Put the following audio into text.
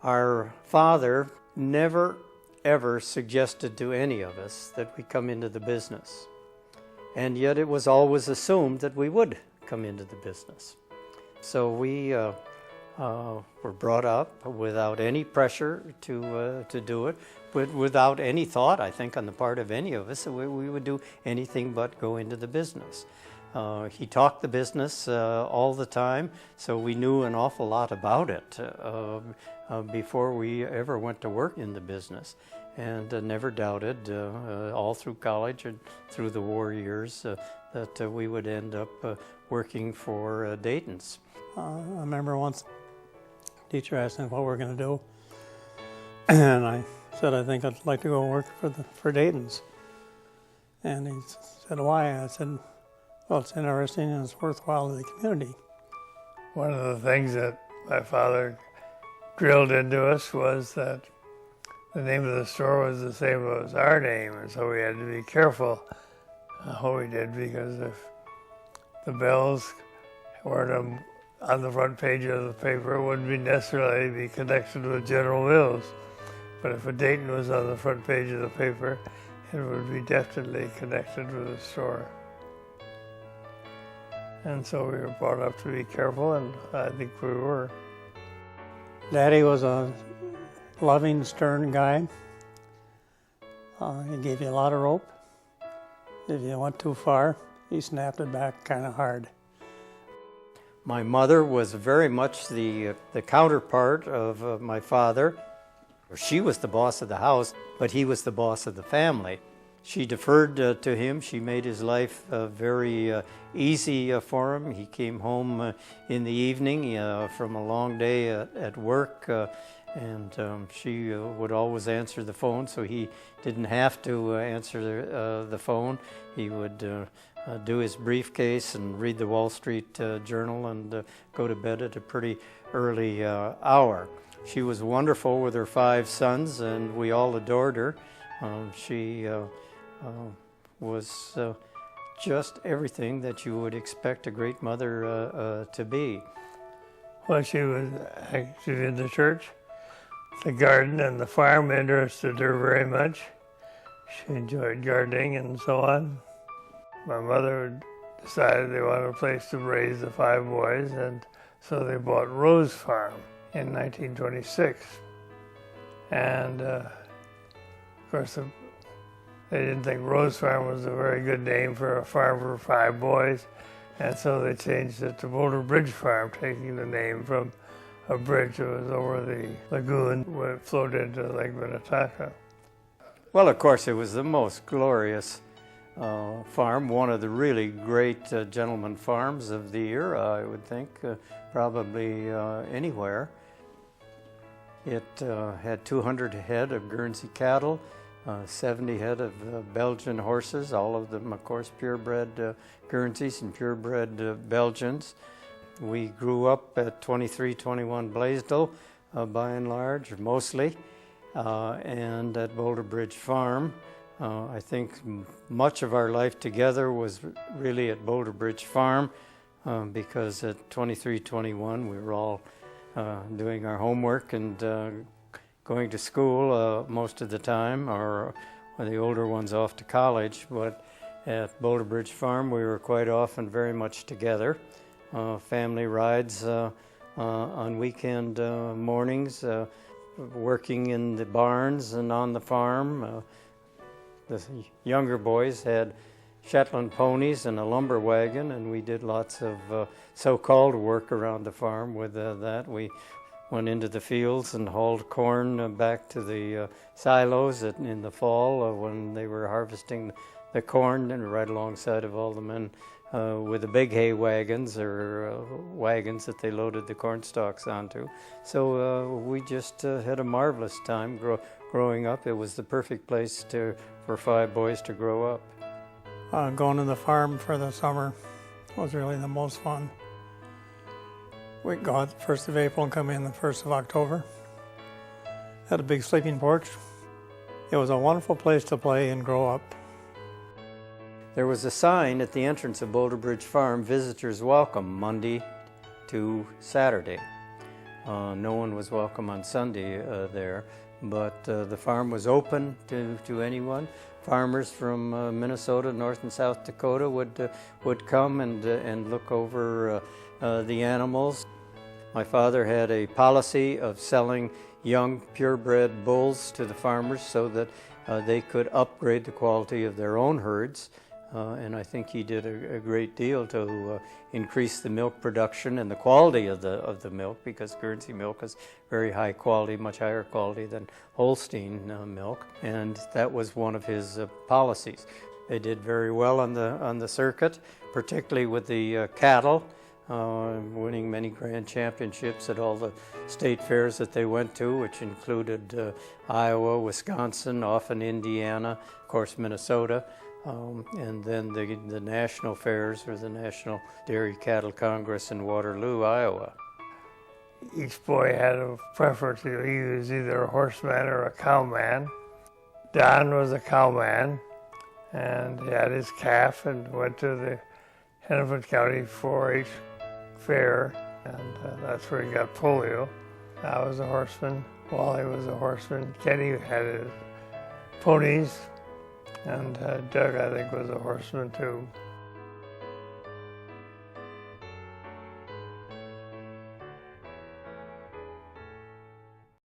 Our father never ever suggested to any of us that we come into the business. And yet it was always assumed that we would come into the business. So we were brought up without any pressure to do it, but without any thought, I think, on the part of any of us that we would do anything but go into the business. He talked the business all the time, so we knew an awful lot about it before we ever went to work in the business, and never doubted all through college and through the war years that we would end up working for Dayton's. I remember once the teacher asked me what we're going to do, and I said I think I'd like to go work for Dayton's. And he said, why? I said, well, it's interesting and it's worthwhile to the community. One of the things that my father drilled into us was that the name of the store was the same as our name, and so we had to be careful what we did, because if the bells weren't on the front page of the paper, it wouldn't necessarily be connected with General Mills. But if a Dayton was on the front page of the paper, it would be definitely connected with the store. And so we were brought up to be careful, and I think we were. Daddy was a loving, stern guy. He gave you a lot of rope. If you went too far, he snapped it back kind of hard. My mother was very much the counterpart of my father. She was the boss of the house, but he was the boss of the family. She deferred to him. She made his life very easy for him. He came home in the evening from a long day at work, and she would always answer the phone, so he didn't have to answer the phone. He would do his briefcase and read the Wall Street Journal and go to bed at a pretty early hour. She was wonderful with her 5 sons, and we all adored her. She was just everything that you would expect a great mother to be. Well, she was actually in the church. The garden and the farm interested her very much. She enjoyed gardening and so on. My mother decided they wanted a place to raise the 5 boys, and so they bought Rose Farm in 1926. And of course, they didn't think Rose Farm was a very good name for a farm for 5 boys, and so they changed it to Boulder Bridge Farm, taking the name from a bridge that was over the lagoon when it flowed into Lake Minnetonka. Well, of course, it was the most glorious farm, one of the really great gentleman farms of the era, I would think, probably anywhere. It had 200 head of Guernsey cattle, 70 head of Belgian horses, all of them, of course, purebred Guernseys and purebred Belgians. We grew up at 2321 Blaisdell, by and large, mostly, and at Boulder Bridge Farm. I think much of our life together was really at Boulder Bridge Farm, because at 2321 we were all doing our homework and going to school most of the time, or the older ones off to college. But at Boulder Bridge Farm we were quite often very much together. Family rides on weekend mornings, working in the barns and on the farm. The younger boys had Shetland ponies and a lumber wagon, and we did lots of so-called work around the farm with that. We went into the fields and hauled corn back to the silos in the fall when they were harvesting the corn, and right alongside of all the men with the big hay wagons or wagons that they loaded the corn stalks onto. So we just had a marvelous time growing up. It was the perfect place for 5 boys to grow up. Going to the farm for the summer was really the most fun. We'd go out the 1st of April and come in the 1st of October. Had a big sleeping porch. It was a wonderful place to play and grow up. There was a sign at the entrance of Boulder Bridge Farm, visitors welcome, Monday to Saturday. No one was welcome on Sunday there, but the farm was open to anyone. Farmers from Minnesota, North and South Dakota would come and look over the animals. My father had a policy of selling young purebred bulls to the farmers so that they could upgrade the quality of their own herds. And I think he did a great deal to increase the milk production and the quality of the milk, because Guernsey milk is very high quality, much higher quality than Holstein milk, and that was one of his policies. They did very well on the circuit, particularly with the cattle, winning many grand championships at all the state fairs that they went to, which included Iowa, Wisconsin, often Indiana, of course Minnesota. And then the national fairs, or the National Dairy Cattle Congress in Waterloo, Iowa. Each boy had a preference. He was either a horseman or a cowman. Don was a cowman, and he had his calf and went to the Hennepin County 4-H fair, and that's where he got polio. I was a horseman. Wally was a horseman. Kenny had his ponies. And Doug, I think, was a horseman too.